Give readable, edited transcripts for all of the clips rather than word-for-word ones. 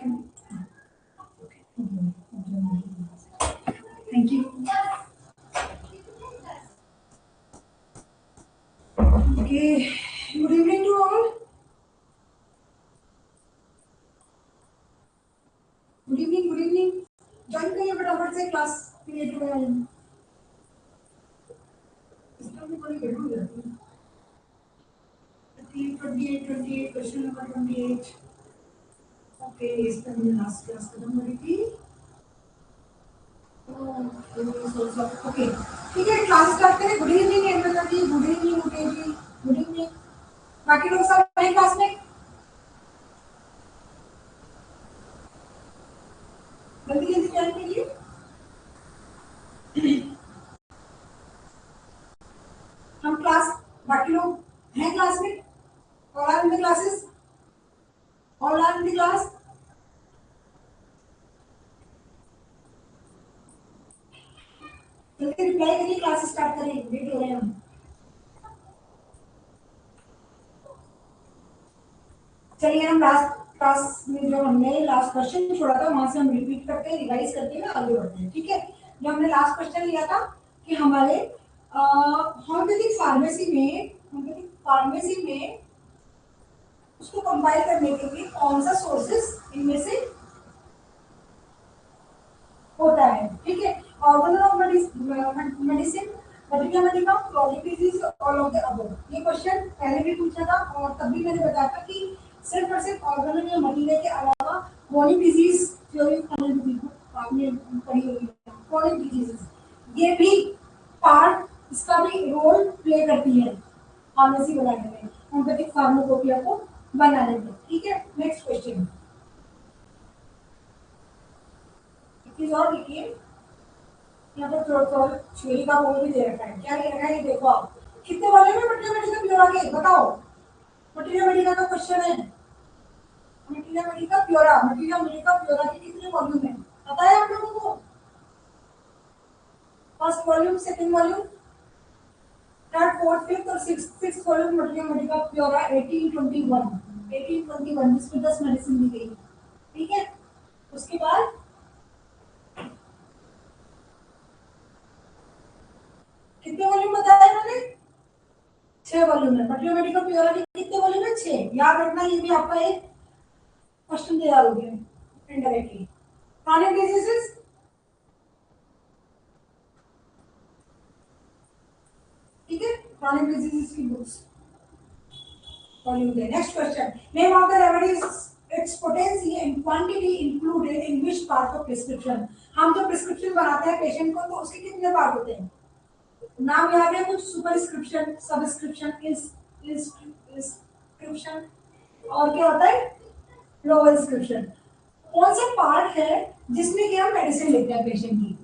Thank you. Okay, good evening to all. Good evening, good evening. Join करिए फटाफट से, class create हो गया। सिस्टम में थोड़ी गड़बड़ हो जाती है। 28 क्वेश्चन नंबर 28। ओके, इस पर मैंने लास्ट क्लास खत्म करी थी। ओके, ठीक है, क्लास स्टार्ट करें। गुड इवनिंग एवरीवन जी, गुड इवनिंग ओके जी, गुड इवनिंग। बाकी लोग सब हैं क्लास में? जल्दी जल्दी ज्वाइन करिए। हम क्लास, बाकी लोग हैं क्लास में? All are in the classes? All are in the class? जल्दी रिप्लाई करिए, क्लास स्टार्ट करें, लेट हो रहे हैं हम। चलिए, हम लास्ट क्लास में जो हमने लास्ट क्वेश्चन छोड़ा था वहां से हम रिपीट करते हैं, रिवाइज करते हैं, आगे बढ़ते हैं। ठीक है, जो हमने लास्ट क्वेश्चन लिया था कि हमारे होम्योपैथिक फार्मेसी में उसको कंपाइल करने के लिए कौन सा सोर्सेस इनमें से होता है। ठीक है, organelle of medicine, material Medicom, chronic disease, all of the above. ये क्वेश्चन पहले भी पूछा था और तब भी मैंने बताया था कि सिर्फ और सिर्फ ऑर्गेनल या मटेरियल के अलावा क्रॉनिक डिजीज जो आपने पढ़ी होगी, क्रॉनिक डिजीजेस, ये भी पार्ट, इसका भी रोल प्ले करती है फार्मेसी बनाने में, होम्योपैथिक फार्माकोपिया को बनाने में। ठीक है, नेक्स्ट क्वेश्चन। एक चीज और लिखिए, यहाँ पर थोड़ा छुरी का बोल भी दे रखा है। क्या लिखा है ये देखो आप। कितने वाले में मटेरियल मेडिकल प्योरा के बताओ। मटेरियल मेडिकल का क्वेश्चन है। मटेरियल मेडिकल प्योरा के कितने वॉल्यूम है पता है आप लोगों को? First volume, second volume, third, fourth, fifth और सिक्स्थ वॉल्यूम मटेरियल मेडिकल प्योरा 1821 जिसमें 10 मेडिसिन दी गई। ठीक है, उसके बाद कितने वॉल्यूम बताया इन्होंने? 6 वॉल्यूम है। मटेरियल मेडिकल प्योरा के कितने वॉल्यूम है? 6। याद रखना, ये भी आपका एक क्वेश्चन दे डालोगे इनडायरेक्टली। क्रॉनिक डिजीजेस, ठीक है, क्रॉनिक डिजीजेस की books volume they. Next question, name of the remedies, it's potency and quantity included in which part of prescription. हम जो प्रिस्क्रिप्शन बनाते हैं पेशेंट को, तो उसके कितने पार्ट होते हैं? नाम याद है कुछ? सुपरस्क्रिप्शन, सबस्क्रिप्शन, इंस्क्रिप्शन, और क्या होता है? Lower inscription. कौन सा पार्ट है जिसमें कि हम मेडिसिन लेते हैं पेशेंट की?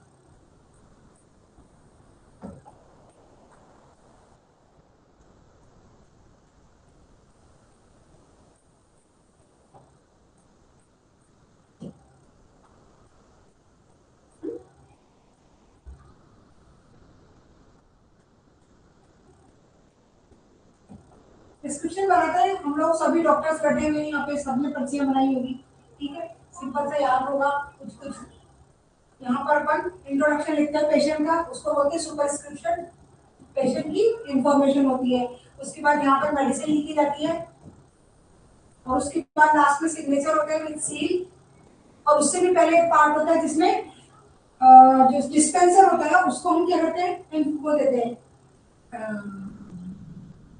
प्रिस्क्रिप्शन बनाते हैं हम लोग, सभी डॉक्टर्स बैठे हुए हैं यहाँ पे, सबने पर्चियां बनाई होगी। ठीक है, सिंपल सा याद होगा कुछ कुछ। यहाँ पर अपन इंट्रोडक्शन लिखते हैं पेशेंट का, उसको बोलते हैं सुपरस्क्रिप्शन, पेशेंट की इंफॉर्मेशन होती है। उसके बाद यहाँ पर मेडिसिन लिखी जाती है और उसके बाद लास्ट में सिग्नेचर होते हैं विद सील। और उससे भी पहले एक पार्ट होता है जिसमें जो डिस्पेंसर होता है उसको हम क्या करते हैं, वो देते हैं,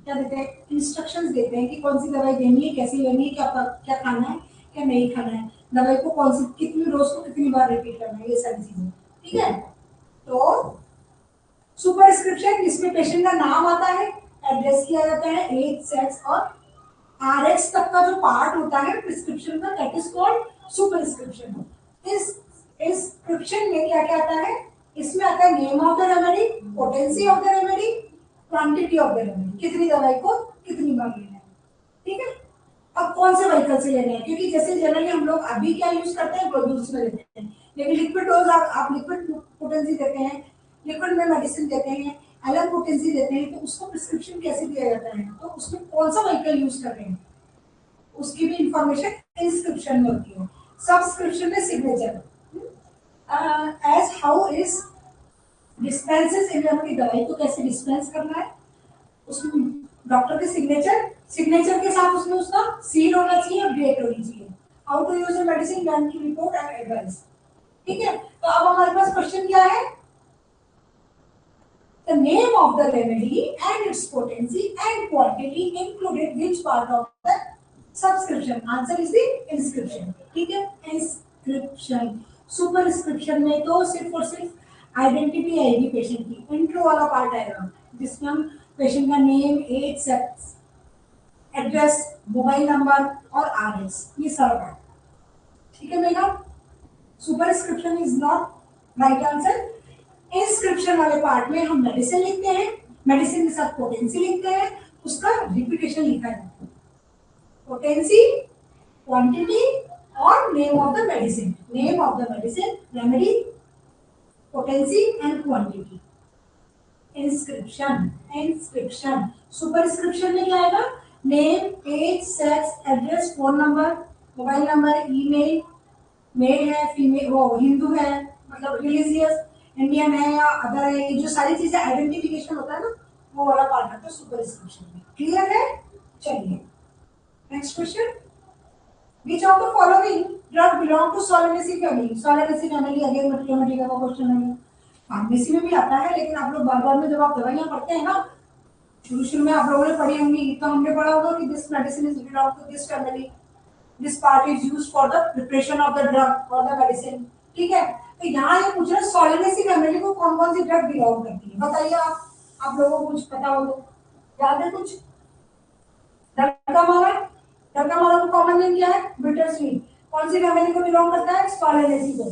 क्या देते हैं, इंस्ट्रक्शंस देते हैं कि कौन सी दवाई देनी है, कैसी लेनी है, क्या क्या खाना है, क्या नहीं खाना है, दवाई को कौन सी कितनी रोज को कितनी बार रिपीट करना है, ये सारी चीजें। ठीक है, तो सुपरस्क्रिप्शन जिसमें पेशेंट का नाम आता है, एड्रेस किया जाता है, एज, सेक्स और आरएक्स तक का जो पार्ट होता है प्रिस्क्रिप्शन का, दैट इज कॉल्ड सुपरस्क्रिप्शन। इस प्रिस्क्रिप्शन में क्या क्या आता है? इसमें आता है name of the remedy, potency of the remedy, quantity of the remedy, कितनी दवाई को कितनी बार लेना है। ठीक है, अब कौन से व्हीकल से लेना है, क्योंकि जैसे जनरली हम लोग अभी क्या यूज करते हैं, ग्लोब्यूल्स में लेते हैं, लेकिन लिक्विड डोज आप लिक्विड पोटेंसी देते हैं, लिक्विड में मेडिसिन देते हैं, अलग पोटेंसी देते हैं, तो उसको प्रिस्क्रिप्शन कैसे दिया जाता है, तो उसमें कौन सा व्हीकल यूज कर रहे हैं उसकी भी इंफॉर्मेशन इंस्क्रिप्शन में होती है। सब्सक्रिप्शन में सिग्नेचर, एज हाउ इज डिस्पेंसेस इन, दवाई को कैसे डिस्पेंस करना है, उसमें डॉक्टर के सिग्नेचर, सिग्नेचर के साथ उसमें उसका सील होना चाहिए और डेट होनी चाहिए। How to use the medicine, when to report and advice. ठीक है, तो अब हमारे पास क्वेश्चन क्या है, the name of the remedy and its potency and quantity included which part of the subscription, answer is the inscription। ठीक है, inscription, superscription में तो सिर्फ और सिर्फ आइडेंटिटी आएगी पेशेंट की, इंट्रो वाला पार्ट आएगा जिसमें हम पेशेंट का name, age, sex, address, mobile number और आरएस, ये सारा पार्ट। ठीक है बेटा, superscription is not right answer. Inscription वाले पार्ट में हम मेडिसिन लिखते हैं, मेडिसिन के साथ पोटेंसी लिखते हैं, उसका रिपीटेशन लिखा जाता है, पोटेंसी, क्वांटिटी और name of the medicine, name of the medicine, remedy, potency and quantity. Inscription, inscription, superscription में क्या आएगा, name, age, sex, address, phone number, mobile number, email, male है, फीमेल, वो हिंदू है, मतलब रिलीजियस, इंडियन है या अदर है, ये जो सारी चीजें आइडेंटिफिकेशन होता है ना, वो वाला पार्ट आता है सुपरस्क्रिप्शन में। क्लियर है? चलिए next question, which of the following drug belong to Solanaceae family? Solanaceae family again mathematics का क्वेश्चन है, फार्मेसी में भी आता है, लेकिन आप लोग बार-बार में जब आप दवाइयां पढ़ते हैं ना, शुरू में आप लोगों ने पढ़ी होंगी, तो हमने पढ़ा होगा कि this medicine is belong to this family, this part is used for the preparation of the drug और द मेडिसिन। ठीक है, तो यहाँ ये पूछ रहे हैं सोलेनेसी फैमिली को कौन कौन सी ड्रग बिलोंग करती है, बताइए आप लोगों को कुछ पता हो तो, याद है कुछ? डर्कामारा, डर्कामारा का कॉमन नेम क्या है, बिटर स्वीट, कौन सी फैमिली को बिलोंग करता है, सोलेनेसी को,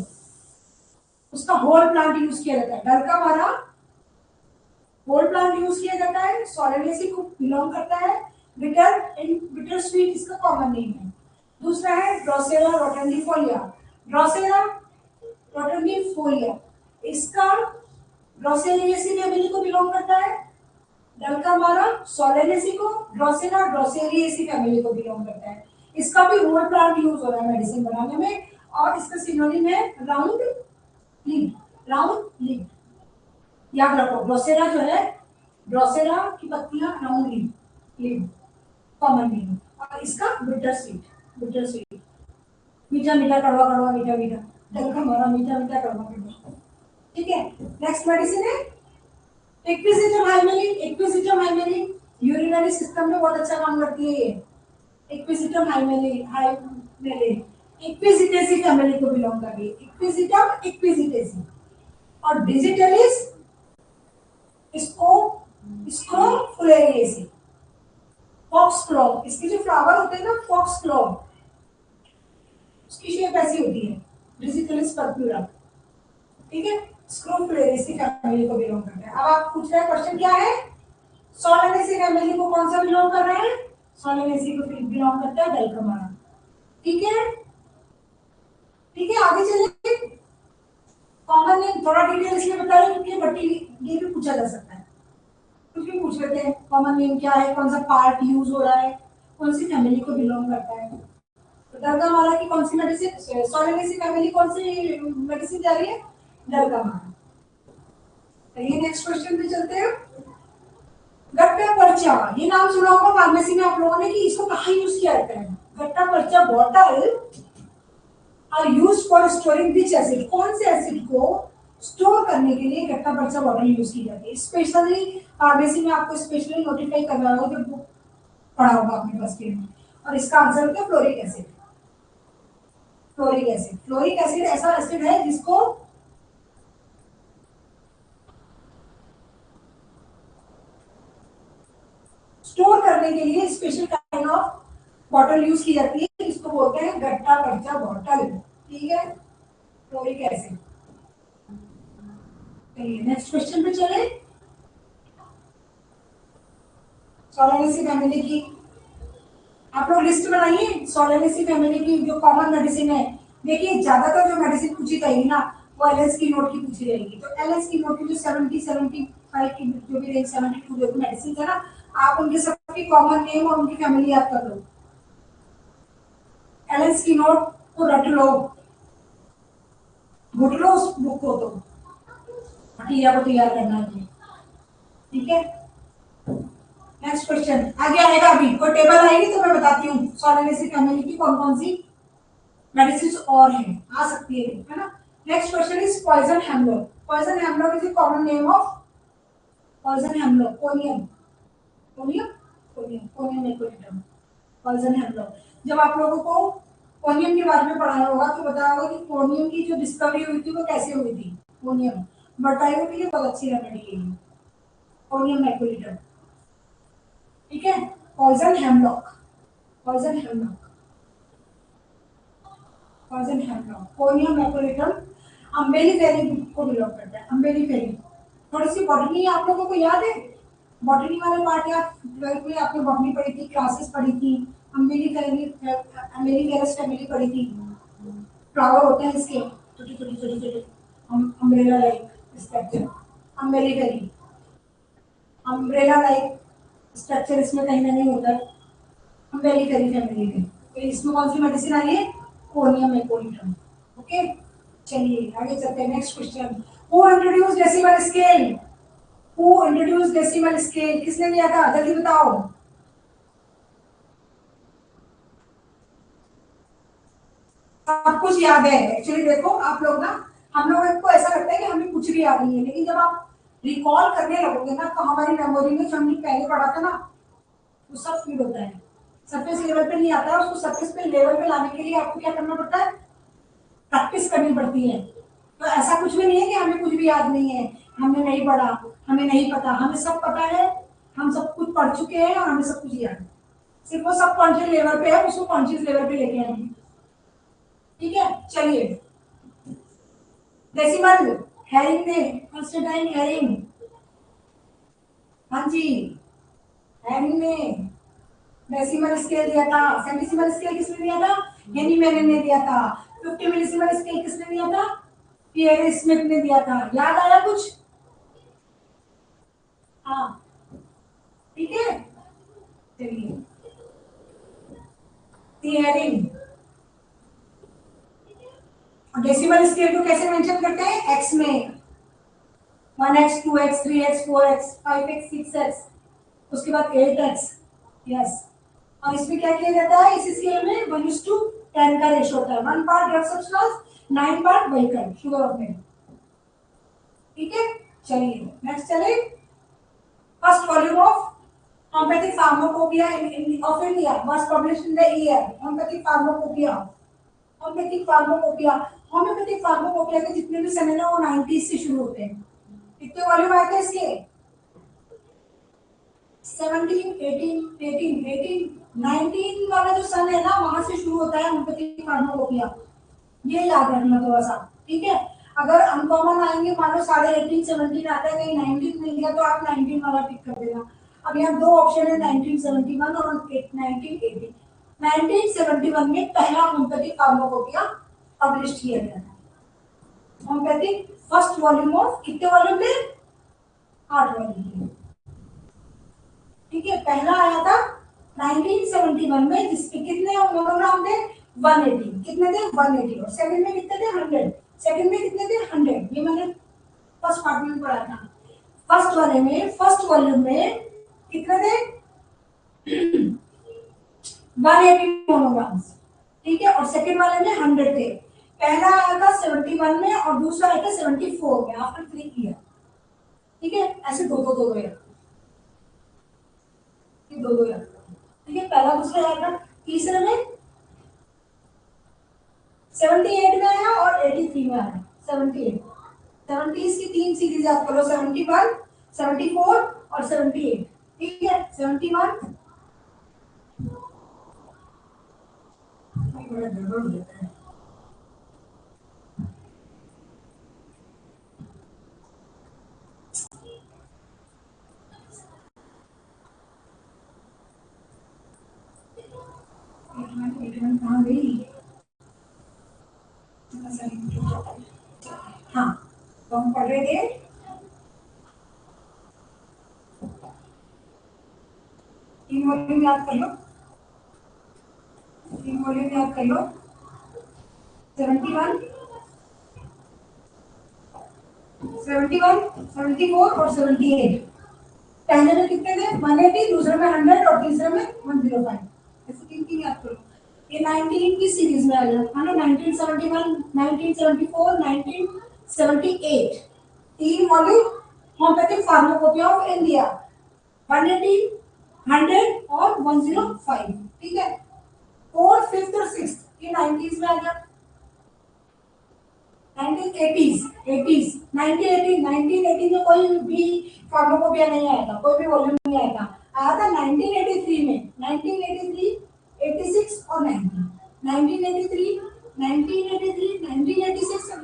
उसका होल प्लांट यूज किया जाता है, डर्कामारा होल प्लांट यूज किया जाता है, सोलेनेसी को बिलोंग करता है, बिटर एंड बिटर स्वीट इसका कॉमन नेम है। दूसरा है ड्रोसेरा रोटंडिफोलिया, ड्रोसेरा रोटंडिफोलिया, इसका ड्रोसेरिएसी फैमिली को बिलोंग करता है, डल्कामारा सोलेनेसी को, ड्रोसेरा ड्रोसेरिएसी फैमिली को बिलोंग करता है। इसका भी होल प्लांट यूज हो रहा है मेडिसिन बनाने में, और इसका सिनोनिम है राउंड लीफ, राउंड लीफ, याद रखो, ड्रोसेरा जो है, ड्रोसेरा की पत्तियां round leaf, leaf common name, और इसका बिटर स्वीट, बिटर स्वीट, मीठा मीठा कड़वा कड़वा मीठा मीठा, डल्कामारा मीठा मीठा कड़वा कड़वा। ठीक है, नेक्स्ट मेडिसिन है एक्विजिटम हाइमेलिन, एक्विजिटम हाइमेलिन यूरिनरी सिस्टम में बहुत अच्छा काम करती है ये, एक्विजिटम हाइमेलिन, हाइमेलिन एक्विजिटेसी फैमिली को बिलोंग कर रही है, एक्विजिटम एक्विजिटेसी, और डिजिटलिस इसको स्क्रोफुलेरिएसी, फॉक्सक्लॉव, इसके जो फ्लावर होते हैं ना फॉक्सक्लॉव, उसकी शेप ऐसी होती है, डिजिटलिस पर्प्यूरा। ठीक है, स्क्रोफुलेरिएसी फैमिली को बिलोंग करता है। अब आप पूछ रहे हैं क्वेश्चन क्या है, सोलेनेसी फैमिली को कौन सा बिलोंग कर रहा है, सोलेनेसी को बिलोंग करता है डल्कामारा। ठीक है, ठीक है, आगे चलिए, कॉमन नेम थोड़ा डिटेल इसलिए बता रहे हैं क्योंकि बट्टी ये भी पूछा जा सकता है, कुछ भी पूछ लेते हैं, कॉमन नेम क्या है, कौन सा पार्ट यूज हो रहा है, कौन सी फैमिली को बिलोंग करता है। तो डल्कामारा की कौन सी मेडिसिन, सोलेनेसी फैमिली कौन सी मेडिसिन जा रही है, डल्कामारा। ये नेक्स्ट क्वेश्चन पे चलते हैं, गट्टा पर्चा, ये नाम सुना होगा फार्मेसी में आप लोगों ने, कि इसको कहाँ यूज किया जाता है, gutta percha bottle are used for storing which acid, कौन से एसिड को स्टोर करने के लिए गट्टा पर्चा बॉटल यूज की जाती है। स्पेशली फार्मेसी में आपको स्पेशली नोटिफाई करना होगा, जब बुक पढ़ा होगा अपने फर्स्ट ईयर में, और इसका आंसर होता है fluoric acid, fluoric acid. Fluoric acid ऐसा एसिड है जिसको स्टोर करने के लिए special kind of bottle use की जाती है, इसको बोलते हैं गट्टा पर्चा बॉटल। ठीक है, फ्लोरिक एसिड। चलिए नेक्स्ट क्वेश्चन पे चले, सोलेनेसी फैमिली की आप लोग लिस्ट बनाइए, सोलेनेसी फैमिली की जो कॉमन मेडिसिन है। देखिए ज्यादातर जो मेडिसिन पूछी जाएगी ना, वो एलएस की नोट की पूछी जाएगी, तो एलएस की नोट की जो 70-75 की जो भी रेंज, 72 जो भी मेडिसिन है ना, आप उनके सबकी कॉमन नेम और उनकी फैमिली याद कर लो। एलएस की नोट तो रट लो, घुट लो उस बुक को, तो टीया को तैयार करना है। ठीक है, नेक्स्ट क्वेश्चन आगे आएगा। अभी कोई टेबल आएगी तो मैं बताती हूँ सोलेनेसी फैमिली की कौन कौन सी मेडिसिन और है, आ सकती है ना। Next question is poison hemlock. Poison hemlock is the common name of poison hemlock, conium, conium, conium, conium aconitum, poison hemlock. जब आप लोगों को कोनियम के बारे में पढ़ाया होगा तो बताया होगा कि कोनियम की जो डिस्कवरी हुई थी वो कैसे हुई थी। कोनियम बटाइयों के लिए बहुत अच्छी रेमेडी है कोनियम एकोनिटम। ठीक है, poison hemlock, poison hemlock, poison hemlock, conium aconitum umbelliferae को बिलोंग करता है। अम्बेली फैरी, थोड़ी सी बॉटनी आप लोगों को याद है, बॉटनी वाला पार्ट या 12th में आपने बॉटनी पढ़ी थी, क्लासेस पढ़ी थी, अम्बेली फैरी, अम्बेली फेरस फैमिली पढ़ी थी। फ्लावर होते हैं इसके छोटे छोटे छोटे छोटे, अम्ब्रेला लाइक स्ट्रक्चर, अम्बेली फेरी, अम्ब्रेला लाइक स्ट्रक्चर इसमें कहीं ना कहीं होता है अम्बेली फेरी फैमिली में। तो इसमें कौन सी मेडिसिन आ रही है, कोनियम एकोनिटम। ओके, चलिए आगे चलते हैं। Next question, who introduce decimal scale, who introduce decimal scale, किसने दिया था, जल्दी बताओ। सब कुछ याद है एक्चुअली। देखो आप लोग ना, हम लोगों को ऐसा लगता है कि हमें कुछ भी याद नहीं है, लेकिन जब आप रिकॉल करने लगोगे ना तो हमारी मेमोरी में जो हमने पहले पढ़ा था ना वो सब फीड होता है। सरफेस लेवल पे नहीं आता है, उसको सरफेस पे लेवल पे लाने के लिए आपको क्या करना पड़ता है, प्रैक्टिस करनी पड़ती है। तो ऐसा कुछ भी नहीं है कि हमें कुछ भी याद नहीं है, हमने नहीं पढ़ा, हमें नहीं पता, हमें सब पता है, हम सब कुछ पढ़ चुके हैं और हमें सब कुछ याद है। सिर्फ वो सब कॉन्शियस लेवल पे है, उसको कॉन्शियस लेवल पे लेके आएंगे। ठीक है, चलिए। डेसिमल, हेरिंग ने, कंस्टेंटाइन हेरिंग, हाँ जी, हेरिंग ने डेसिमल स्केल दिया था। सेंटिसिमल स्केल किसने दिया था, हेनी मैनन ने दिया था। 50 मिलीसिमल स्केल किसने दिया था, पियर स्मिथ ने दिया था। याद आया कुछ, हाँ, ठीक है, चलिए। हेरिंग, डेसिमल स्केल को कैसे मेंशन करते हैं, एक्स में, 1x 2x 3x 4x 5x 6x, उसके बाद 8x, यस। और इसमें क्या किया जाता है, इस स्केल में 1:10 का रेशो होता है, 1 part drug substance, 9 part vehicle, sugar of milk. ठीक है, चलिए नेक्स्ट चले। First volume of homeopathic pharmacopoeia of India was published in the year, homeopathic pharmacopoeia, homeopathic pharmacopoeia, homeopathic pharmacopoeia के जितने भी सन है ना वो 90s से शुरू होते हैं। कितने वॉल्यूम आए थे इसके, 17, 18, 18, 18, 19 वाला जो सन है ना वहां से शुरू होता है होम्योपैथिक फार्माकोपिया। ये याद रखना थोड़ा सा, ठीक है। अगर अनकॉमन आएंगे, मान लो साढ़े 18, 17 आता है, कहीं 19 मिल गया तो आप 19 वाला पिक कर देना। अब यहाँ दो ऑप्शन है, 1971 और 1980। 1971 में पहला होम्योपैथिक फार्माकोपिया पब्लिश किया गया था। होम्योपैथिक फर्स्ट वॉल्यूम ऑफ, कितने वॉल्यूम में, 8 वॉल्यूम। ठीक है, पहला आया था 1971 में, जिसके कितने मोनोग्राम थे, 180। कितने थे, 180। और सेकंड में कितने थे, 100। सेकंड में कितने थे, 100। ये मैंने फर्स्ट पार्ट में पढ़ा था। फर्स्ट वाले में, फर्स्ट वॉल्यूम में कितने थे, 180 मोनोग्राम्स। ठीक है, और सेकंड वाले में 100 थे। पहला आया था 71 में और दूसरा आया था 74 में, आफ्टर 3 ईयर। ठीक है, ऐसे दो दो दो दो ईयर, दो दो ईयर। ठीक है, पहला दूसरा आया था, तीसरे में 78 में आया और 83 में आया। 78, 70s की तीन सीरीज आप करो, 71, 74 और 78। ठीक है, 71 बड़ा गड़बड़ हो जाता है। कहाँ गई, हाँ, तो हम पढ़ रहे थे, तीन वॉल्यूम याद कर लो, तीन वॉल्यूम याद कर लो। 71, 71, 74 और 78। पहले में कितने थे? 180, दूसरे में 100 और तीसरे में 105। ऐसे तीन तीन याद करो। ये 19 की सीरीज में आ गया है ना, 1971, 1974, 1978। तीन volume homeopathic pharmacopoeia of India, 180, 100 और 105। ठीक है। फोर्थ, फिफ्थ और सिक्स्थ ये 90s में आ गया। 1980s, 80s, 1980, 1980 में कोई भी फार्माकोपिया नहीं आया था, कोई भी वॉल्यूम नहीं आया था। आया था 1983 में, 1983, 86 और 90। 1983, 1983, 1986 और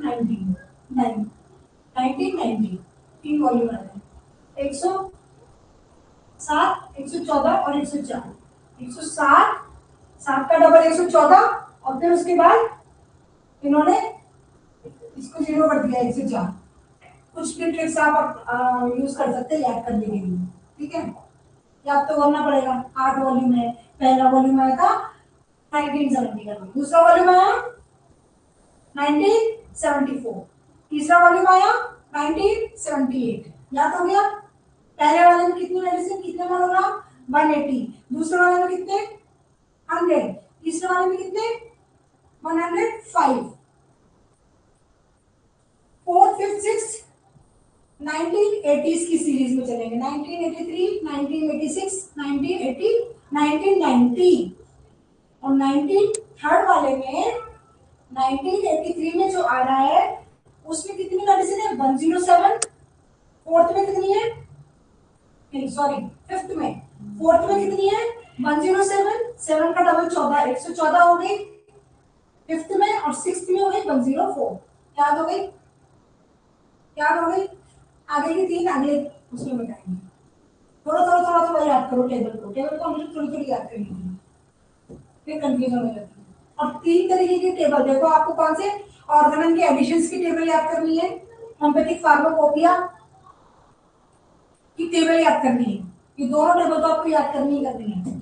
1990 तीन वॉल्यूम आए थे। 107, 114 और 104। 107, 7 का डबल 114 और फिर उसके बाद इन्होंने इसको 0 कर दिया, 104। कुछ भी ट्रिक्स आप यूज कर सकते हैं याद करने के लिए। ठीक है, याद तो करना पड़ेगा। 8 वॉल्यूम है। पहला वॉल्यूम आया था 1970 का, दूसरा वॉल्यूम आया 1974, तीसरा वॉल्यूम आया 1978। याद हो गया? पहले वाले में कितनी मेडिसिन, कितने मोनोग्राम? 180। दूसरे वाले में कितने? 100। तीसरे वाले में कितने? 105। फोर्थ, फिफ्थ, सिक्स 1980s की सीरीज में चलेंगे। 1983, 1986, 1980, 1990 और 19 थर्ड वाले में 1983 में जो आ रहा है उसमें कितनी मेडिसिन है? 107। फोर्थ में कितनी है? नहीं सॉरी, फिफ्थ में। फोर्थ में कितनी है? 107। 7 का डबल 14, 114 हो गई। फिफ्थ में और सिक्स्थ में हो गई 104। याद हो गई? याद हो गई? आगे की तीन आगे उसमें बताएंगे। थोड़ा थोड़ा थोड़ा थोड़ा याद करो टेबल को। टेबल को हम थोड़ी थोड़ी याद करेंगे, फिर कंफ्यूज होने लगती है। अब तीन तरीके की टेबल देखो, आपको कौन से ऑर्गेनल के एडिशंस की टेबल याद करनी है, होम्योपैथिक फार्माकोपिया की टेबल याद करनी है। ये दोनों टेबल तो आपको याद करनी ही करनी है।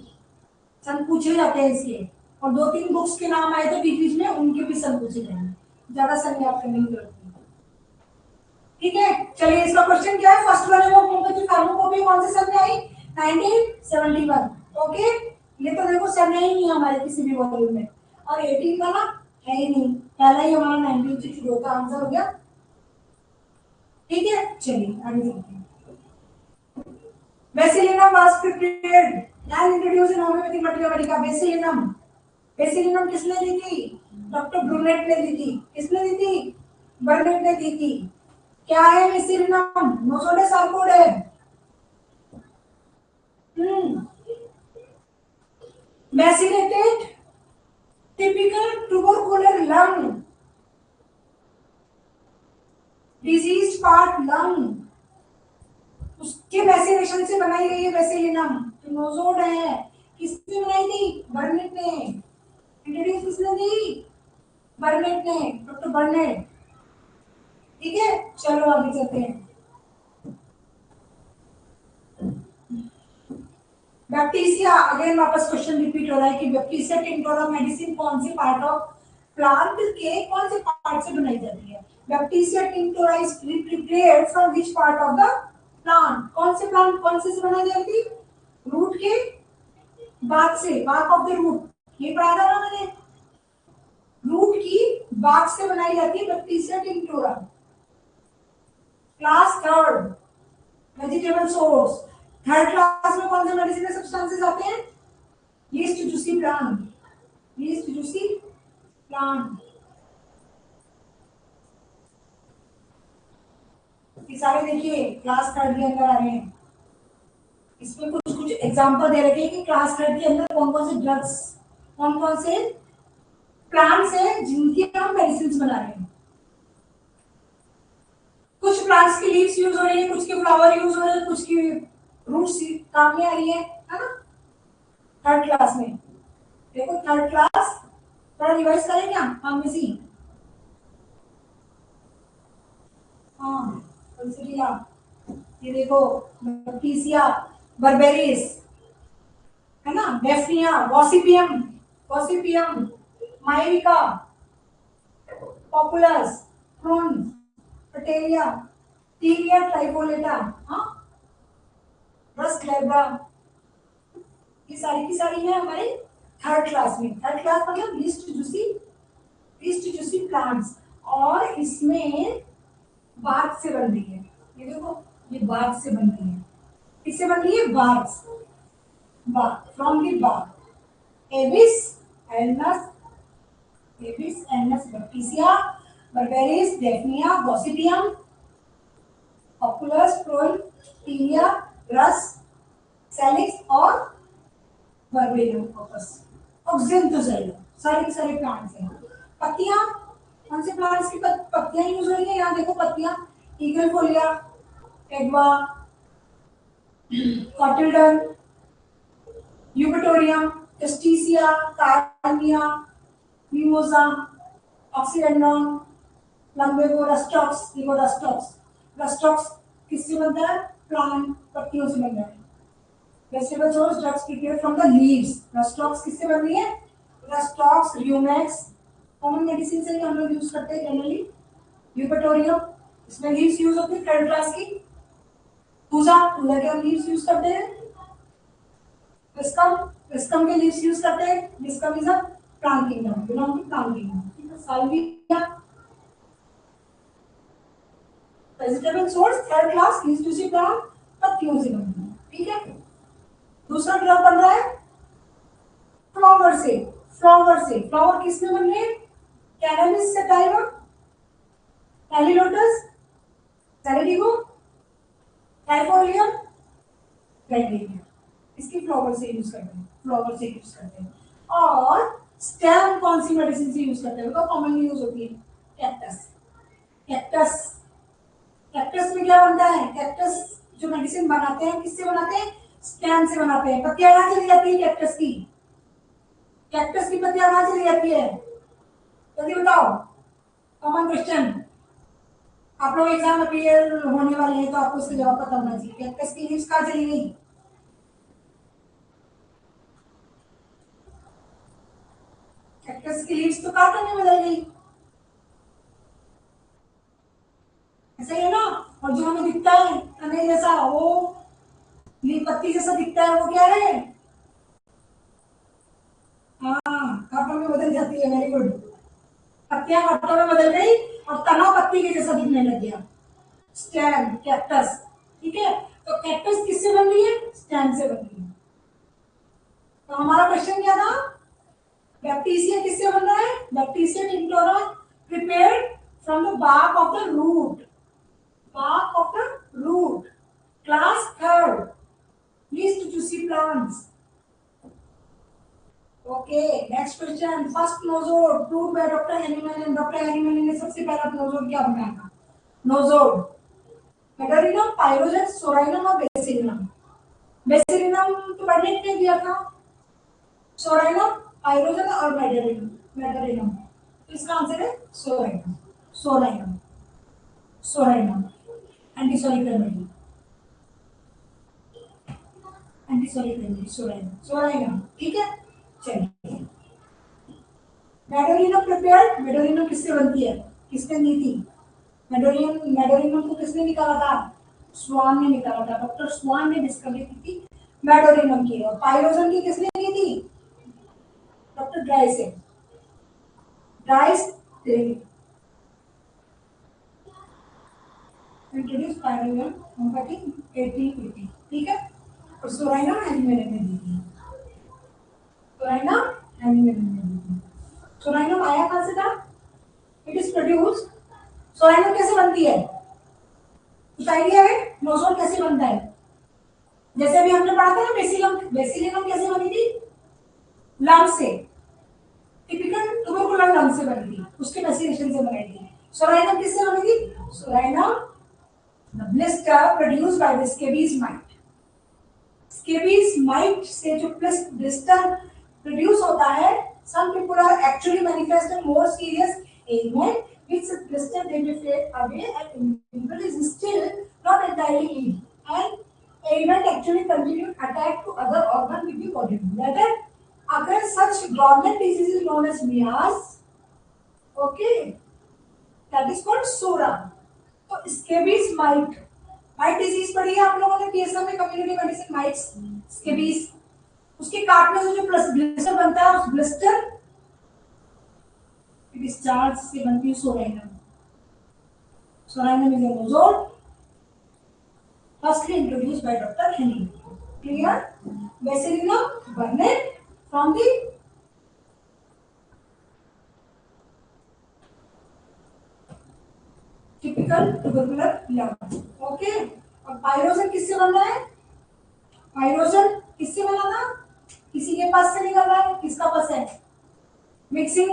सन पूछे जाते हैं इसके, और दो तीन बुक्स के नाम आए थे बीच बीच में, उनके भी सन पूछे जाएंगे। ज्यादा सन याद करने की जरूरत नहीं। ठीक है, चलिए इसका क्वेश्चन क्या है? फर्स्ट वाले वो होम्योपैथिक फार्माकोपिया कौन से सन में आई? 1971। ओके, ये तो देखो सन है ही नहीं हमारे किसी भी वॉल्यूम में, और 18 वाला है ही नहीं, पहला ही हमारा 19 से शुरू होता। आंसर हो गया। ठीक है, चलिए आगे चलते हैं। Bacillinum was prepared and introduced in homoeopathic medica. Bacillinum, bacillinum किसने दी थी? डॉक्टर ब्रूनेट ने दी थी। किसने दी थी? बर्नेट ने दी थी। क्या है बेसिलिनम? नोसोडे सार्कोड है। Macerated typical tubercular lung, disease part lung, उसके वैक्सीनेशन से बनाई गई है बेसिलिनम। तो नोजोड है। किसने बनाई थी? बर्नेट ने। इंट्रोड्यूस किसने दी? बर्नेट ने, डॉक्टर बर्नेट। ठीक है, चलो आगे चलते हैं। बैक्टीरिया, अगेन वापस क्वेश्चन रिपीट हो रहा है कि बैक्टीरिया टिंक्टोरा मेडिसिन कौन सी पार्ट ऑफ प्लांट के कौन से पार्ट से बनाई जाती है? Bacteria tinctoria is prepared from which part of the plant? कौन से प्लांट, कौन से बनाई जाती है? रूट के बाद से, बाक ऑफ द रूट, ये पढ़ा था ना मैंने। रूट की बाक से बनाई जाती है bacteria tinctoria. Class third, vegetable source. Third class में कौन से मेडिसिनल सब्सटेंसेस आते हैं? Least juicy plant, least juicy plant. ये सारे देखिए क्लास थर्ड के अंदर आ रहे हैं। इसमें कुछ कुछ एग्जांपल दे रखे हैं कि क्लास थर्ड के अंदर कौन कौन से ड्रग्स, कौन कौन से प्लांट्स हैं जिनकी हम मेडिसिन बना रहे हैं। कुछ प्लांट्स की लीव्स यूज हो रही है, कुछ के फ्लावर यूज हो रहे हैं, कुछ की रूट्स काम में आ रही है ना? थर्ड क्लास में देखो, थर्ड क्लास थोड़ा रिवाइज करें क्या हम इसी? हाँ, ये देखो, बैक्टीरिया बर्बेरिस है ना, daphnia, gossypium, gossypium, myrica, populus, prunus, ptelea, ptelea trifoliata, हाँ, रस ग्लैब्रा, ये सारी की सारी है हमारे थर्ड क्लास में। थर्ड क्लास मतलब लीस्ट जूसी प्लांट्स, और इसमें बाग से बन रही है। ये देखो, ये बाग से बन रही है। किससे बन रही है? Bark, bark, from the bark. Abies alnus, abies alnus bacteria, berberis, daphnia, gossypium, populus, prunus, ptelea, rhus, salix और बर्बेरियम कॉपस, ऑक्सिनथोसाइलम, सारे के सारे प्लांट्स हैं। पत्तियां, कौन से प्लांट्स की पत्तियां यूज हो रही है? यहाँ देखो पत्तियां, ईगलफोलिया, एग्वा, कॉटिल्डन, यूपेटोरियम, टेस्टिसिया, कार्निया, मिमोजा, ऑक्सीडेंड्रॉन, लंबेगो, रस्टॉक्स, देखो रस्टॉक्स, रस्टॉक्स किससे बनता है? प्लांट पत्तियों से बनता है। Vegetable source drugs prepared from the leaves. Rhus tox किससे बन रही है? रस्टॉक्स, र्यूमेक्स, कॉमन मेडिसिन से हम लोग यूज करते हैं जनरली। यूपेटोरियम, इसमें लीव्स यूज होती है थर्ड क्लास की। पूजा, पूजा के हम लीव्स यूज करते हैं। विस्कम, विस्कम के लीव्स यूज करते हैं। Viscum is a plant kingdom, belong to plant kingdom. Salvia, vegetable source third class, leaves to see plant, पत्तियों से बनती है। ठीक है, दूसरा ड्रग बन रहा है फ्लावर से। फ्लावर से, फ्लावर किसमें बन रहे हैं? कैनबिस सटाइवा, एलिलोटस, सैलिडिगो, ट्राइफोलियम, ग्रैंडेलिया, इसकी फ्लावर से यूज करते हैं। फ्लावर से यूज करते हैं। और स्टेम कौन सी मेडिसिन से यूज करते हैं? तो कॉमनली यूज होती है कैक्टस। कैक्टस, कैक्टस में क्या बनता है? कैक्टस जो मेडिसिन बनाते हैं किससे बनाते हैं? स्टेम से बनाते हैं। पत्तियां कहाँ चली जाती है कैक्टस की? कैक्टस की पत्तियां कहाँ चली जाती है? जल्दी बताओ, कॉमन क्वेश्चन। आप लोग एग्जाम अपीयर होने वाले हैं तो आपको इसका जवाब पता होना चाहिए। कैक्टस की लीव्स कहाँ चली गई? कैक्टस की लीव्स तो कांटों में बदल गई, ऐसा ही है ना। और जो हमें दिखता है तने जैसा, वो लीफ पत्ती जैसा दिखता है, वो क्या है? हाँ, कांटों में बदल जाती है। वेरी गुड, पत्तियां कांटों में बदल गई और तना पत्ती के जैसा दिखने लग गया। Stem, cactus. ठीक है, तो कैक्टस किससे बन रही है? स्टेम से बन रही है। तो हमारा क्वेश्चन क्या था? बैक्टीरिया किससे बन रहा है? Bacteria tinctoria prepared from the bark of the root, bark of the root, class third, least juicy plants. Okay, next question. First nosode proved by Dr. Haniman. Dr. Haniman ने सबसे पहला nosode क्या बनाया था? Nosode, Medarinum, Pyrogen, Sorinum और Basilinum. Basilinum तो पढ़ने के लिए दिया था। Sorinum, Pyrogen और Medarinum, Medarinum. इसका आंसर है Sorinum, Sorinum, Sorinum. Antipsoric remedy, antipsoric remedy, psorinum, psorinum. ठीक है, चलिए। मेडोरिनम प्रिपेयर्ड, मेडोरिनम किससे बनती है? किसने दी थी? मेडोरिनम, मेडोरिनम को किसने निकाला था? स्वान ने निकाला था। डॉक्टर स्वान ने डिस्कवरी की थी मेडोरिनम की। और पाइरोजन की किसने की थी? डॉक्टर ड्राइसे, ड्राइस इंट्रोड्यूस पाइरोजन उनका 1880। ठीक है, और सोराइना एनिमेलिन ने दी थी। सोराइना एनिमेलिन ने दी थी। सोराइनम आया कहाँ से था? It is produced. सोराइनम कैसे बनती है? कुछ आइडिया है नोजोल कैसे बनता है? जैसे अभी हमने पढ़ा था ना बेसिलम, बेसिलिनम कैसे बनी थी? लंग से, टिपिकल ट्यूबरकुलर लंग से बनी थी, उसके मैसिलेशन से बनी थी। सोराइनम किससे बनी थी? Psorinum the blister produced by the scabies might. Scabies might say जो ब्लिस्टर प्रोड्यूस होता है, some people are actually manifesting more serious ailment which the blister they may fade away and individual is still not entirely healed, and ailment actually continue attack to other organ with the body. That is, अगर such dormant disease is known as mias, okay, that is called psora. तो scabies might, might disease पढ़ी है आप लोगों ने PSM में, community medicine, mites, scabies. उसके काटने से जो ब्लिस्टर बनता है, उस ब्लिस्टर डिस्चार्ज से बनती है psorinum. Psorinum is a nozole firstly introduced by Dr. Henning. Clear? Bacillus burnet from the typical tubercular lemon. Okay? और पायरोजन किससे बन रहा है? पायरोजन किससे बना था? किसी के पास से निकल रहा है, किसका पास है? Mixing,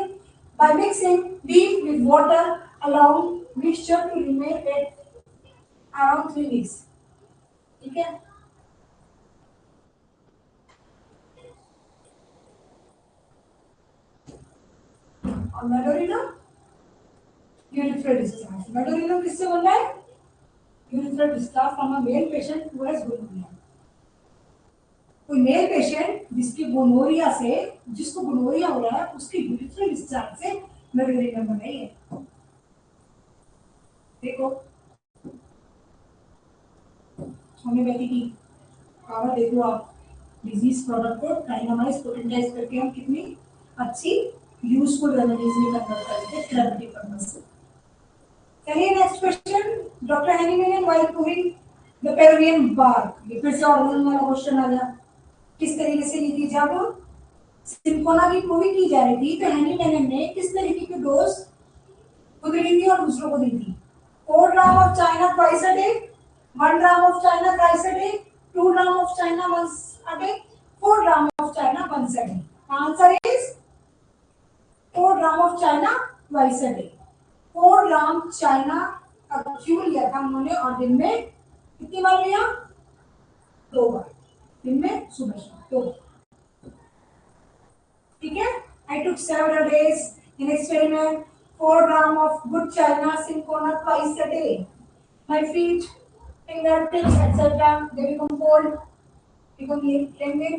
by mixing beef with water allow mixture to remain at around 3 weeks. ठीक है? और मेडोरिनम यूरिथ्रल डिस्चार्ज, मेडोरिनम किससे बन रहा है? Urethral discharge from a male patient who has gonorrhoea. कोई मेल पेशेंट जिसकी गोनोरिया से, जिसको गोनोरिया हो रहा है, उसकी यूरिथ्रल डिस्चार्ज से मेडोरिनम बन रही है। देखो होम्योपैथी की पावर देखो आप, डिजीज प्रोडक्ट को डायनामाइज पोटेंटाइज करके हम कितनी अच्छी यूजफुल रेमेडीज में कन्वर्ट करते हैं थेरेप्यूटिक पर्पस से। चलिए next question, doctor Hahnemann while proving the Peruvian bark, ये फिर से ऑर्गन वाला क्वेश्चन आ गया। किस तरीके से ली थी? जब सिंकोना की प्रूविंग की जा रही थी तो हैनिमैन ने किस तरीके की डोज खुद ली थी और दूसरों को दी थी? 4 gram of China twice a day, 1 gram of China thrice a day, 2 gram of China once a day, 4 gram of China once a day. Answer is 4 gram of China twice a day. 4 gram China का क्यों लिया था उन्होंने, और दिन में कितनी बार लिया? 2 बार, दिन में सुबह शाम 2 बार। ठीक है? I took several days in experiment, 4 gram of good China cinchona twice a day. My feet, fingertips, etc. they become cold, become lengthy,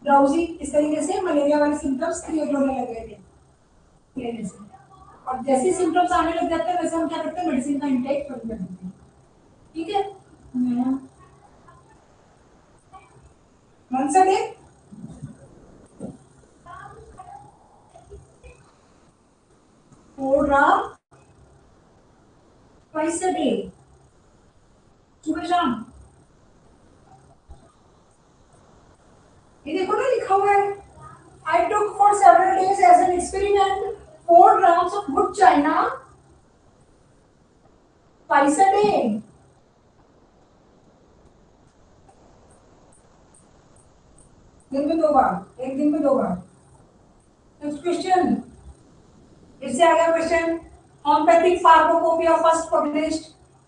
drowsy। इस तरीके से मलेरिया वाले सिम्टम्स क्रिएट होने लगे थे लेने से। और जैसे सिम्टम्स आने लग जाते हैं वैसे हम क्या करते हैं? मेडिसिन का इंटेक बंद कर देते हैं। ठीक है? once a day, 4 gram twice a day, सुबह शाम। ये देखो ना लिखा हुआ है, I took for several days as an experiment 4 grams of good China twice a day. दिन में 2 बार, एक दिन में 2 बार। नेक्स्ट क्वेश्चन, इससे आ गया question, homeopathic pharmacopoeia first published.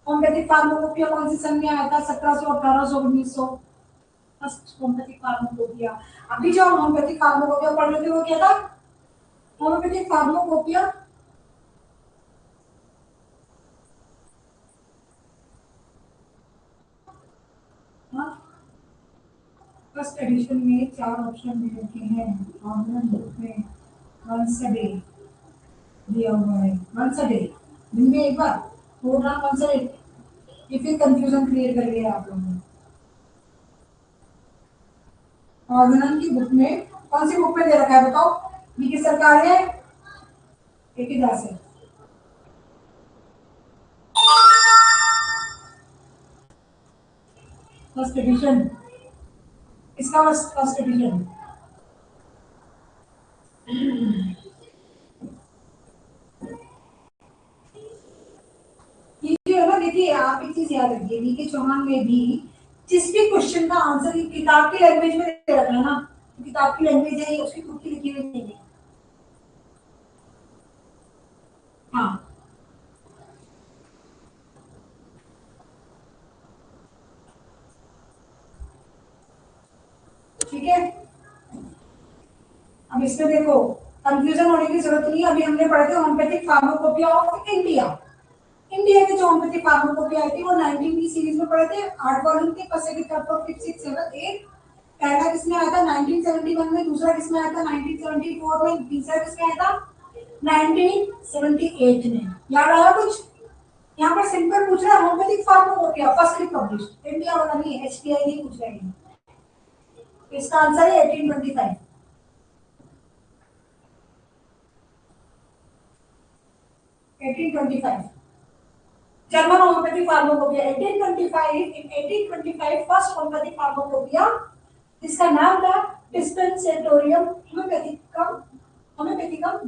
Homeopathic pharmacopoeia कौन सी सन में आया था? 1700, 1800, 1900। First homeopathic pharmacopoeia. अभी जो होम्योपैथिक फार्माकोपिया पढ़ रहे थे वो क्या था? होम्योपैथिक फार्माकोपिया फर्स्ट एडिशन में 4 ऑप्शन दे रखे हैं, ऑर्गन बुक में वंस अ डे दिया हुआ है। वंस अ डे, दिन में एक बार, 4 ग्राम वंस अ डे। ये फिर कंफ्यूजन क्रिएट कर लिया आप लोगों ने। ऑर्गन की बुक में, कौन सी बुक में दे रखा है बताओ? बीके सरकार है, एक ही दास है। फर्स्ट एडिशन, इसका फर्स्ट एडिशन। ये जो है ना, देखिए आप एक चीज याद रखिए, बीके चौहान में भी जिस भी क्वेश्चन का आंसर किताब की लैंग्वेज में दे रखा है ना, किताब की लैंग्वेज है, उसकी खुद की लिखी हुई नहीं है। हाँ, ठीक है। अब इसमें देखो कंफ्यूजन होने की जरूरत नहीं है। अभी हमने पढ़े थे homeopathic pharmacopoeia of India. India के जो होम्योपैथिक फार्माकोपिया आई थी वो 19 की सीरीज में पढ़े थे, 8 वॉल्यूम के, first second third fourth fifth sixth seventh eight. पहला किसमें आया था? 1971 में। दूसरा किसमें आया था? 1974 में। तीसरा किसमें आया था? 19 78 में। याद आया कुछ? यहाँ पर सिंपल पूछ रहा है homeopathic pharmacopoeia firstly published, India वाला नहीं है, एचपीआई नहीं पूछ रहे हैं। इसका आंसर है 1825। 1825 जर्मन होम्योपैथिक फार्माकोपिया 1825। इन 1825 फर्स्ट होम्योपैथिक फार्माकोपिया जिसका नाम था डिस्पेंसेटोरियम होम्योपैथिकम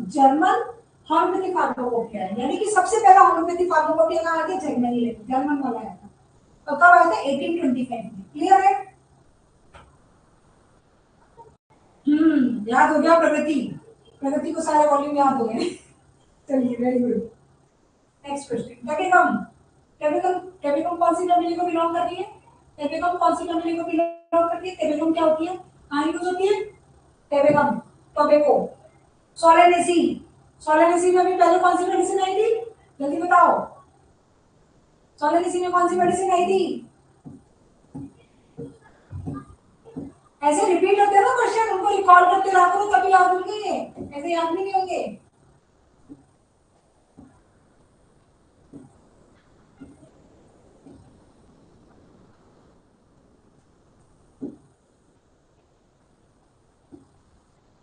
जर्मन होम्योपैथिक फार्माकोपिया, यानी कि सबसे पहला होम्योपैथिक फार्माकोपिया कहाँ आया था? जर्मनी में, जर्मन वाला आया था। तो कब आया था? 1825 में। क्लियर है? याद हो गया प्रगति? प्रगति को सारे वॉल्यूम याद हो गए। चलिए very good. Next question, tabacum. Tabacum tabacum कौन सी फैमिली को बिलोंग करती है? टेबिकम कौन सी फैमिली को बिलोंग करती है? टेबिकम क्या होती है? कहाँ यूज होती है टेबिकम? टोबैको। सोलेनेसी। सोलेनेसी में भी पहले कौन सी मेडिसिन आई थी? जल्दी बताओ। सोलेनेसी में कौन सी मेडिसिन आई थी? ऐसे रिपीट होते हैं ना क्वेश्चन, उनको रिकॉल करते रहा करो तभी याद होंगे, ऐसे याद नहीं होंगे।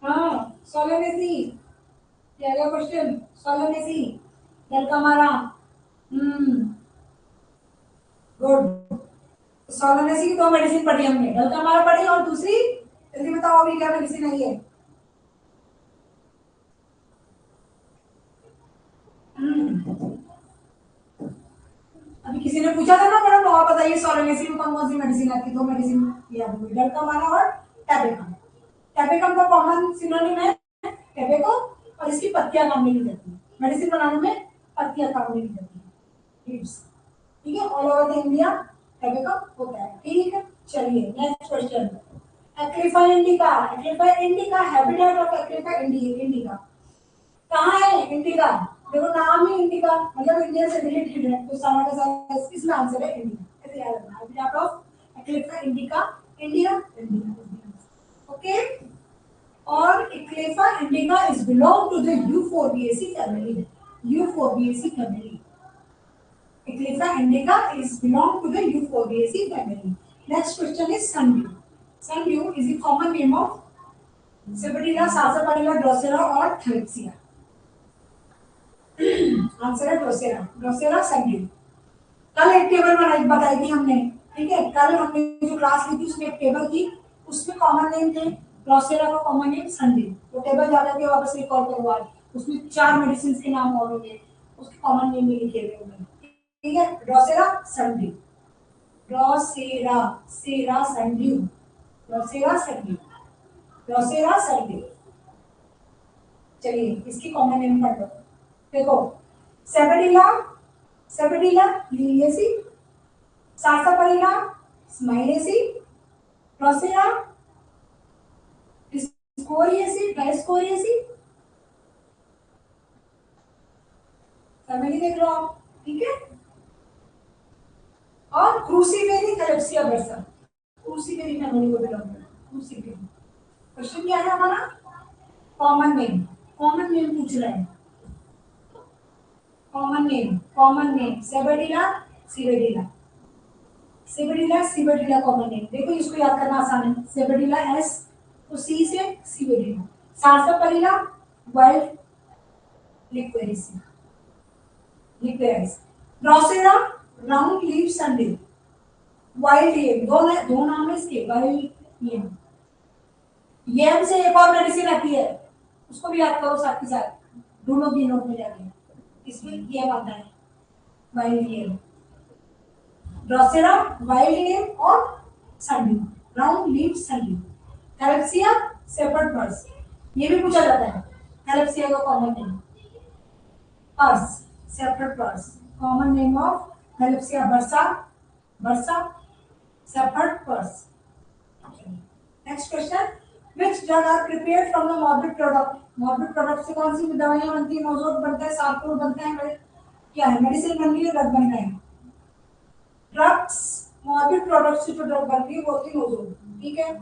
हाँ सोलेनेसी, क्या गया क्वेश्चन? सोलेनेसी, दलकमारा। गुड। सोलेनेसी की दो मेडिसिन पढ़ी हमने, दलकमारा पढ़ी और दूसरी जल्दी बताओ अभी क्या मेडिसिन आई है? अभी किसी ने पूछा था ना मैडम, और बताइए सोलेनेसी में कौन कौन सी मेडिसिन आती है? दो मेडिसिन याद हुई, दलकमारा और टैबेकम। टैबेकम का कॉमन सिनोनिम है टैबेको, और इसकी पत्तियां काम नहीं करती मेडिसिन बनाने में, पत्तियां काम नहीं करती, लीव्स। ठीक है, all over the India tabacum होता है। ठीक है, चलिए next question, acalypha indica. Acalypha indica, habitat of acalypha indica कहाँ है? इंडिका, देखो नाम ही इंडिका, मतलब इंडिया से रिलेटेड है, तो सारा का सारा इसमें आंसर है इंडिया, ऐसे याद रखना। Habitat of acalypha indica India, India. Okay, और Eclefa indica is belong to the Euphorbiaceae family. Euphorbiaceae family. Eclefa indica is belong to the Euphorbiaceae family. Next question is sundew. Sundew is the common name of Sabadilla, Sarsaparilla, Drosera और Thalassia. Answer है Drosera, Drosera sundew। कल एक table बताई थी हमने, ठीक है, कल हमने जो क्लास ली थी उसमें एक टेबल थी, उसमें कॉमन नेम थे, ड्रोसेरा का कॉमन नेम संडे। वो टेबल जा करके वापस रिकॉल करो आज, उसमें 4 मेडिसिन के नाम और होंगे, उसके कॉमन नेम भी लिखे हुए होंगे। ठीक है, drosera sundew, drosera sera sundew, drosera sundew, drosera sundew. चलिए इसकी कॉमन नेम पढ़ लो। देखो, sabadilla, sabadilla liliaceae, sarsaparilla smilacaceae, drosera dioscoreaceae, dioscoreaceae. Family देख लो आप, ठीक है। और cruciferae capsella bursa, cruciferae family को बिलोंग करता है, क्रूसीवेरी। क्वेश्चन क्या है हमारा? कॉमन नेम, कॉमन नेम पूछ रहे हैं। Common name, common name sabadilla sabadilla, sabadilla sabadilla common name. देखो इसको याद करना आसान है, सेबेडिला एस तो सी से sabadilla, sarsaparilla wild liquorice, liquorice, drosera round leaf sundew, wild yam, दो नाम है इसके, वाइल्ड येम। येम से एक और मेडिसिन आती है, उसको भी याद करो साथ के साथ, दोनों की नोट में जाके, इसमें येम आता है, वाइल्ड येम, ड्रोसेरा वाइल्ड येम और sundew, round leaf sundew. Capsella shepherd purse, ये भी पूछा जाता है, कैलेप्सिया का common name purse, shepherd purse, common name of capsella bursa, bursa shepherd purse. Next question, which drug are prepared from the morbid product? morbid product से कौन सी दवाइयां बनती है? नोजोट बनता है, सार्कोल बनता है, क्या है? मेडिसिन बन रही है, ड्रग बन रहा है। ड्रग्स, morbid प्रोडक्ट से जो ड्रग बनती है वो होती है नोजोट, ठीक है।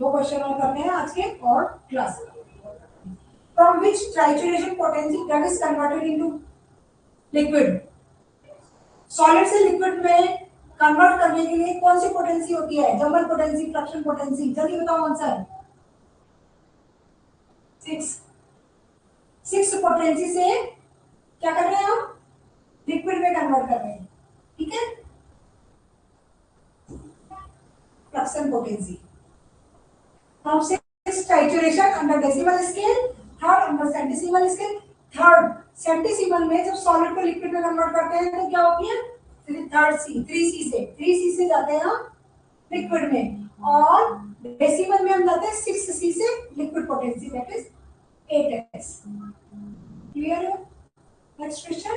दो क्वेश्चन और करते हैं आज के और class. From which trituration potency drug is converted into liquid. Solid से लिक्विड में कन्वर्ट करने के लिए कौन सी पोटेंसी होती है? जंबल पोटेंसी, फ्रक्शन पोटेंसी, जल्दी बताओ आंसर। 6 पोटेंसी से क्या कर रहे हैं हम? लिक्विड में कन्वर्ट कर रहे हैं, ठीक है। Fraction potency from 6 trituration under decimal scale, third under centesimal scale. Third centesimal में जब सॉलिड को लिक्विड में कन्वर्ट करते हैं तो क्या होती है? थर्ड सी, 3C से जाते हैं हम लिक्विड में, और डेसिमल में हम जाते हैं 6C से liquid potency, that is 8x। Clear है? Next question,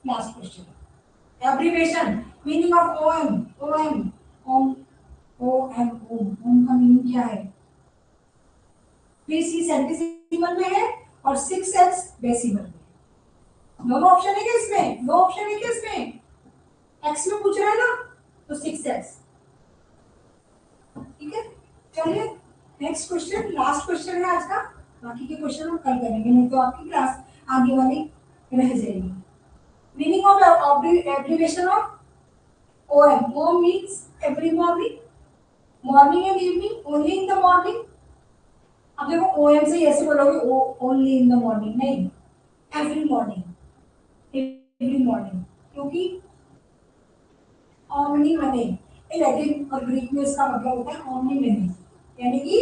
last question. Abbreviation, meaning of OM. OM का मीनिंग क्या है? 3C सेंटिसिमल में है और 6x डेसिमल में। दोनों ऑप्शन है क्या इसमें? दो ऑप्शन है क्या इसमें? x में पूछ रहा है ना, तो 6x, ठीक है। चलिए नेक्स्ट क्वेश्चन, लास्ट क्वेश्चन है आज का। बाकी के क्वेश्चन हम कल करेंगे, नहीं तो आपकी क्लास आगे वाली रह जाएगी। Meaning of abbreviation of OM. OM means every morning, morning and evening, only in the morning. अब देखो ओएम से ऐसे बोलोगे ओनली इन द मॉर्निंग, नहीं, एवरी मॉर्निंग, एवरी मॉर्निंग, क्योंकि ओमनी मने लैटिन और ग्रीक में इसका मतलब होता है ओमनी मने, यानी कि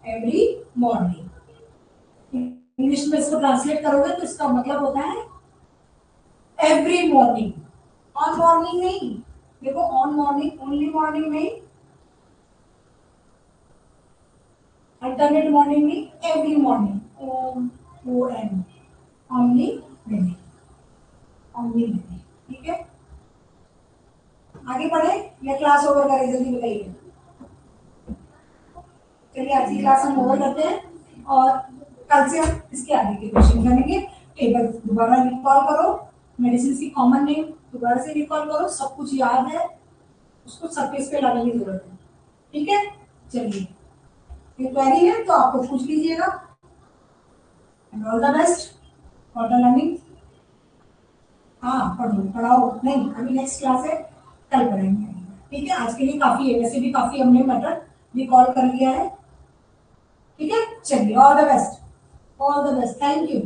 एवरी मॉर्निंग। इंग्लिश में इसको ट्रांसलेट करोगे तो इसका मतलब होता है एवरी मॉर्निंग। ऑन मॉर्निंग नहीं, देखो ऑन मॉर्निंग, ओनली मॉर्निंग नहीं, अल्टरनेट मॉर्निंग नहीं, every morning. O N, omni mane, omni mane, ठीक है। आगे बढ़े या क्लास ओवर करें? जल्दी बताइए। चलिए आज की क्लास हम ओवर करते हैं और कल से हम इसके आगे के क्वेश्चन करेंगे। टेबल दोबारा रिकॉल करो, मेडिसिन की कॉमन नेम दोबारा से रिकॉल करो, सब कुछ याद है, उसको सरफेस पे लाने की जरूरत है, ठीक है। चलिए ये क्वेरी है तो आपको पूछ लीजिएगा। And all the best for the learning. हाँ पढ़ाओ नहीं, अभी नेक्स्ट क्लास है, कल पढ़ेंगे, ठीक है। आज के लिए काफी है, वैसे भी काफी हमने मैटर रिकॉल कर लिया है, ठीक है। चलिए all the best, all the best, thank you.